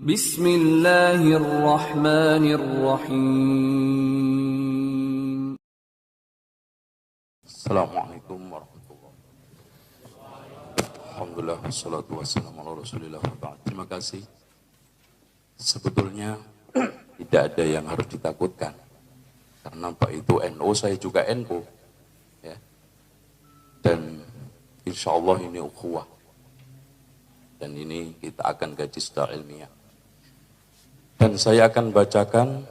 Bismillahirrahmanirrahim. Assalamualaikum warahmatullahi wabarakatuh. Alhamdulillah wassalatu wassalamu ala Rasulillah wa ba'd. Terima kasih. Sebetulnya tidak ada yang harus ditakutkan. Karena Pak itu NU, saya juga NU. Ya. Dan insya Allah ini ukhuwah. Dan ini kita akan kaji secara ilmiah. Dan saya akan bacakan,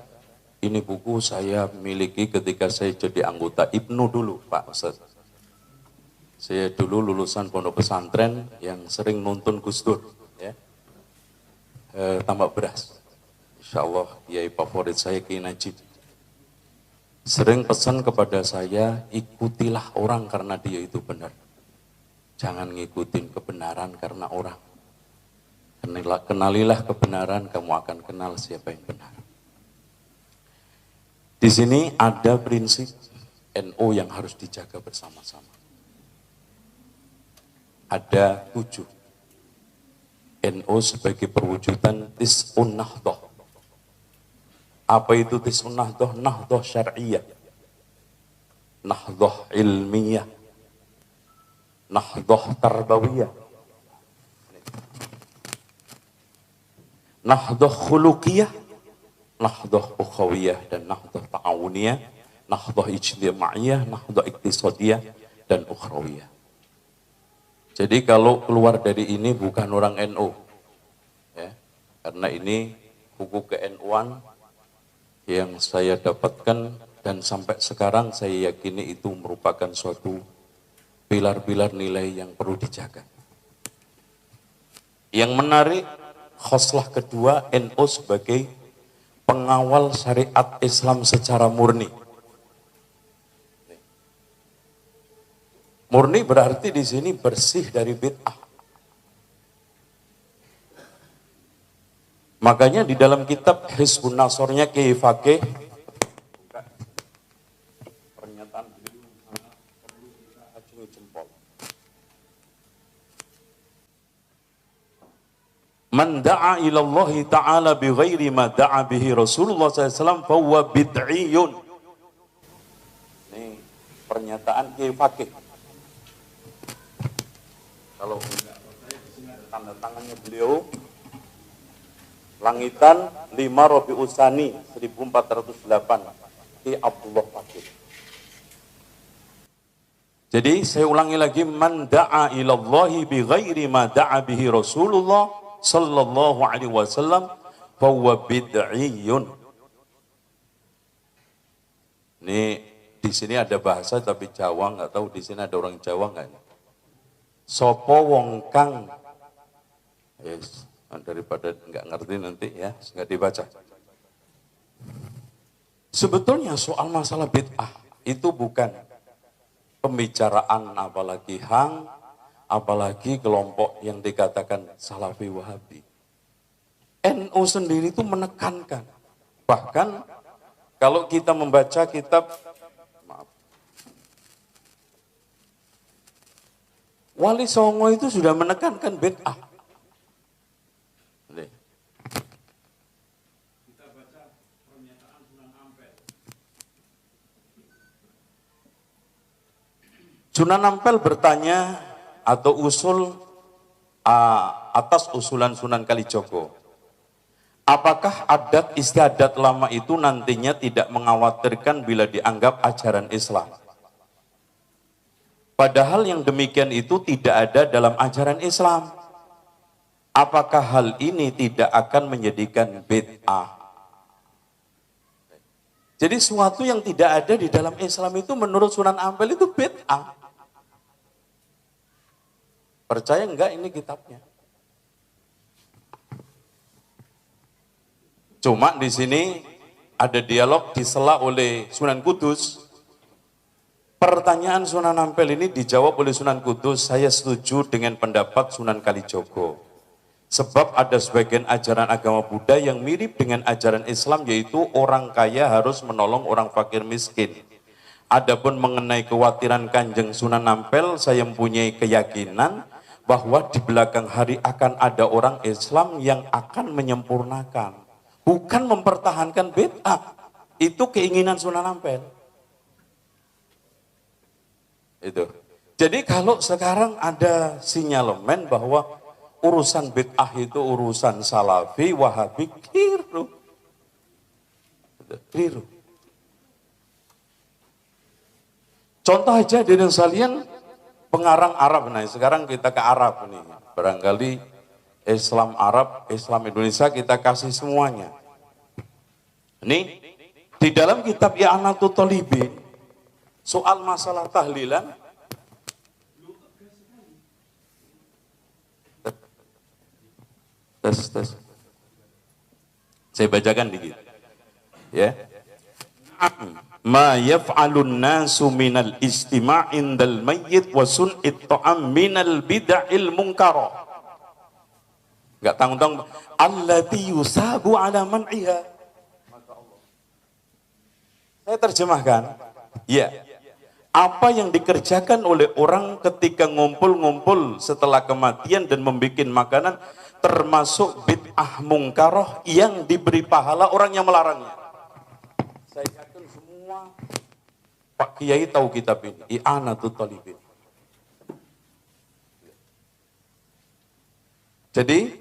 ini buku saya miliki ketika saya jadi anggota IPNU dulu, Pak Ustaz. Saya dulu lulusan pondok pesantren yang sering nuntun Gus Dur, ya. Tambak beras. Insya Allah, kiai favorit saya Kiai Najib. Sering pesan kepada saya, ikutilah orang karena dia itu benar. Jangan ngikutin kebenaran karena orang. Kenalilah kebenaran, kamu akan kenal siapa yang benar. Di sini ada prinsip NU yang harus dijaga bersama-sama. Ada 7. NU sebagai perwujudan Tis'un Nahdoh. Apa itu Tis'un Nahdoh? Nahdoh syar'iyah, Nahdoh ilmiyah, Nahdoh tarbawiyah, Nahdoh khuluqiyah, Nahdoh ukhawiyah, dan Nahdoh ta'awuniyah, Nahdoh ijtima'iyah, Nahdoh iktisadiyah, dan ukhrawiyah. Jadi kalau keluar dari ini bukan orang NU, ya, karena ini buku ke-NU-an yang saya dapatkan dan sampai sekarang saya yakini itu merupakan suatu pilar-pilar nilai yang perlu dijaga. Yang menarik, khoslah kedua, NU sebagai pengawal syariat Islam secara murni. Murni berarti di sini bersih dari bid'ah. Makanya di dalam kitab Hizbun Nasornya Kiai Fakih, pernyataan beliau sangat perlu kita acungi jempol. Man da'a ilallahi ta'ala bi ghairi ma da'a bihi Rasulullah SAW fahuwa bid'iyun. Ini pernyataan Kiai Fakih. Kalau enggak percaya, di sini ada tanda tangannya beliau. Langitan 5 Rabiul Tsani 1408. Kiai Abdullah Fakih. Jadi saya ulangi lagi, man da'a ilallahi bi ghairi ma da'a bihi Rasulullah sallallahu alaihi wasallam fahuwa bid'iyun. Ini di sini ada bahasa tapi Jawa, nggak tahu di sini ada orang Jawa nggak? Sopo wong kang, yes, daripada nggak ngerti nanti ya nggak dibaca. Sebetulnya soal masalah bid'ah itu bukan pembicaraan apalagi apalagi kelompok yang dikatakan Salafi Wahabi. NU sendiri itu menekankan. Bahkan kalau kita membaca kitab, Wali Songo itu sudah menekankan bid'ah. Kita baca pernyataan Sunan Ampel. Sunan Ampel bertanya atau usul atas usulan Sunan Kalijogo. Apakah adat istiadat lama itu nantinya tidak mengkhawatirkan bila dianggap ajaran Islam? Padahal yang demikian itu tidak ada dalam ajaran Islam. Apakah hal ini tidak akan menjadikan bid'ah? Jadi sesuatu yang tidak ada di dalam Islam itu menurut Sunan Ampel itu bid'ah. Percaya enggak ini kitabnya? Cuma di sini ada dialog disela oleh Sunan Kudus. Pertanyaan Sunan Ampel ini dijawab oleh Sunan Kudus, saya setuju dengan pendapat Sunan Kalijogo. Sebab ada sebagian ajaran agama Buddha yang mirip dengan ajaran Islam, yaitu orang kaya harus menolong orang fakir miskin. Adapun mengenai kekhawatiran Kanjeng Sunan Ampel, saya mempunyai keyakinan bahwa di belakang hari akan ada orang Islam yang akan menyempurnakan, bukan mempertahankan bid'ah. Itu keinginan Sunan Ampel. Itu. Jadi kalau sekarang ada sinyalemen bahwa urusan bid'ah itu urusan Salafi, Wahabi, keliru. Keliru. Contoh aja di sekalian, pengarang Arab. Nah, sekarang kita ke Arab nih. Barangkali Islam Arab, Islam Indonesia kita kasih semuanya. Ini di dalam kitab I'anatul Talibin, soal masalah tahlilan, tes. Saya bacakan dikit. Ya. Ma yaf'alun nasu minal istima' indal mayyit wa sun'it ta'am minal bid'il munkarah. Enggak tanggung-tanggung. Allati yusabu ala man'iha. Saya terjemahkan. Ya. Apa yang dikerjakan oleh orang ketika ngumpul-ngumpul setelah kematian dan membuat makanan, termasuk bid'ah munkarah yang diberi pahala orang yang melarangnya. Saya yakin semua Pak Kiai tahu kitab ini, I'anatul Talibin. Jadi,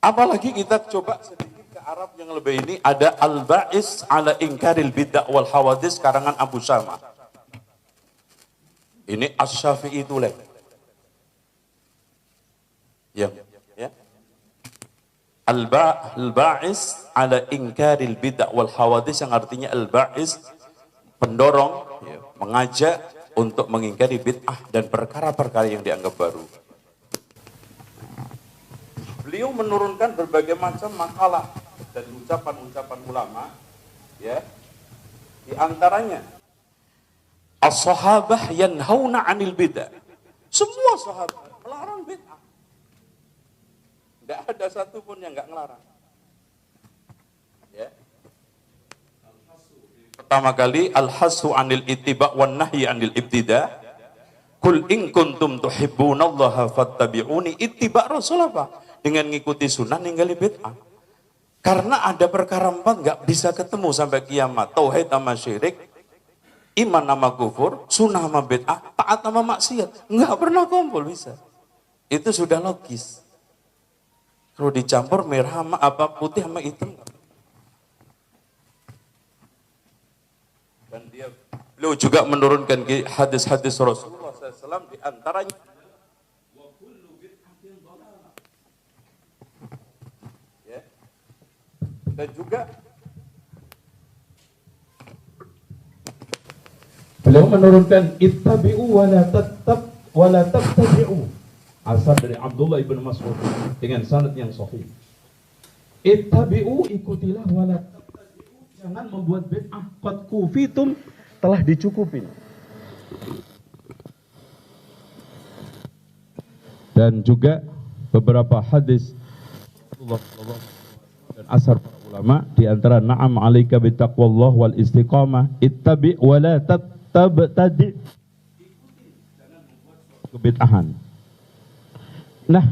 apalagi kita coba sedikit ke Arab yang lebih ini, ada Al-Ba'is ala Inkaril Bid'ah wal Hawadis karangan Abu Syama. Ini Asy-Syafi'i Tulen. Ya. Al-Ba'is ala Inkaril Bid'ah wal Hawadis, yang artinya Al-Ba'is pendorong, ya, mengajak untuk mengingkari bid'ah dan perkara-perkara yang dianggap baru. Beliau menurunkan berbagai macam makalah dan ucapan-ucapan ulama, ya. Di antaranya as-sahabah yanhauna 'anil bid'ah. Semua sahabat melarang bid'ah. Enggak ada satupun yang enggak ngelarang. Ya. Pertama kali al-hasu 'anil ittiba' wan nahyi 'anil ibtida'. Qul in kuntum tuhibbunallaha fattabi'uni. Ittiba' Rasul apa? Dengan ngikuti sunnah, ninggali bid'ah. Karena ada perkara 4 nggak bisa ketemu sampai kiamat. Tauhid sama syirik, iman sama kufur, sunnah sama bid'ah, taat sama maksiat. Nggak pernah kumpul bisa. Itu sudah logis. Kalau dicampur merah sama apa, putih sama hitam. Dan beliau juga menurunkan hadis-hadis Rasulullah SAW, di antaranya dan juga beliau menurunkan ittabi'u wa la tabtadi'u, asal dari Abdullah ibn Mas'ud dengan sanad yang sahih. Ittabi'u, ikutilah, wa la tabtadi'u, jangan membuat bid'ah, qad kufitum, telah dicukupin. Dan juga beberapa hadis Rasulullah dan asar para ulama, di antara na'am 'alaika bittaqwallah wal istiqamah, ittabi' wa la tabtadi', jangan membuat kebid'ahan. Nah,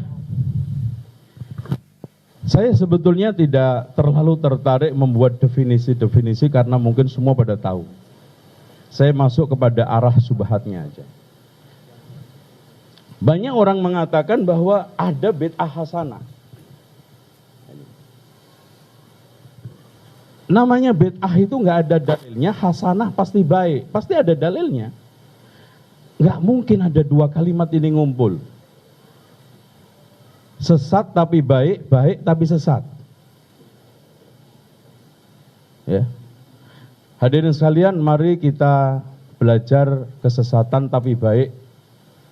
saya sebetulnya tidak terlalu tertarik membuat definisi-definisi karena mungkin semua pada tahu. Saya masuk kepada arah subhatnya aja. Banyak orang mengatakan bahwa ada bid'ah hasanah. Namanya bid'ah itu nggak ada dalilnya, hasanah pasti baik, pasti ada dalilnya. Nggak mungkin ada dua kalimat ini ngumpul. Sesat tapi baik, baik tapi sesat. Ya. Hadirin sekalian, mari kita belajar kesesatan tapi baik,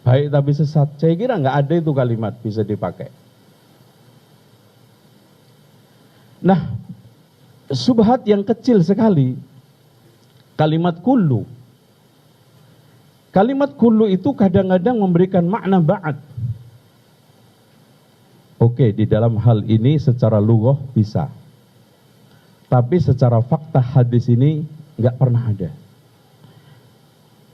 baik tapi sesat. Saya kira nggak ada itu kalimat bisa dipakai. Nah, subhat yang kecil sekali, kalimat kullu. Kalimat kullu itu kadang-kadang memberikan makna ba'd. Oke, di dalam hal ini secara lughah bisa. Tapi secara fakta hadis ini nggak pernah ada.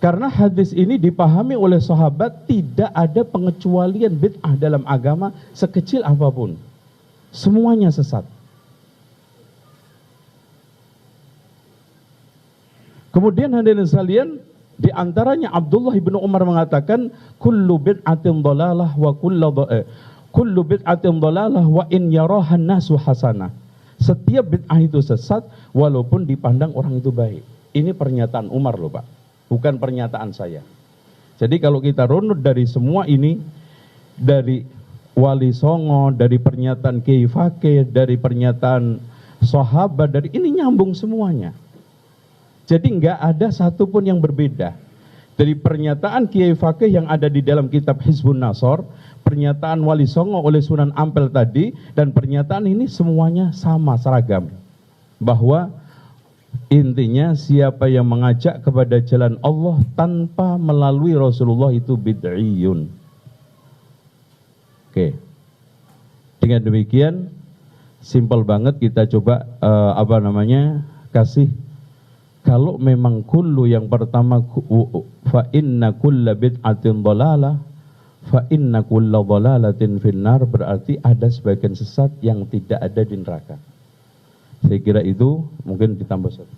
Karena hadis ini dipahami oleh sahabat tidak ada pengecualian bid'ah dalam agama sekecil apapun. Semuanya sesat. Kemudian hadirin sekalian, di antaranya Abdullah bin Umar mengatakan kullu bid'atin dhalalah wa kullu bid'atin dhalalah wa in yarahan nasu hasanah. Setiap bid'ah itu sesat walaupun dipandang orang itu baik. Ini pernyataan Umar loh Pak, bukan pernyataan saya. Jadi kalau kita runut dari semua ini, dari Wali Songo, dari pernyataan Kiai Fakih, dari pernyataan sahabat, dari ini nyambung semuanya. Jadi nggak ada satupun yang berbeda. Dari pernyataan Kiai Fakih yang ada di dalam kitab Hizbun Nasor, pernyataan Wali Songo oleh Sunan Ampel tadi, dan pernyataan ini semuanya sama, seragam. Bahwa intinya siapa yang mengajak kepada jalan Allah tanpa melalui Rasulullah itu bid'iyun. Oke. Dengan demikian, simpel banget kita coba kasih. Kalau memang kullu yang pertama fa inna kulla bid'atin dhalalah fa inna kulla dhalalatin finnar, berarti ada sebagian sesat yang tidak ada di neraka. Saya kira itu mungkin ditambah satu.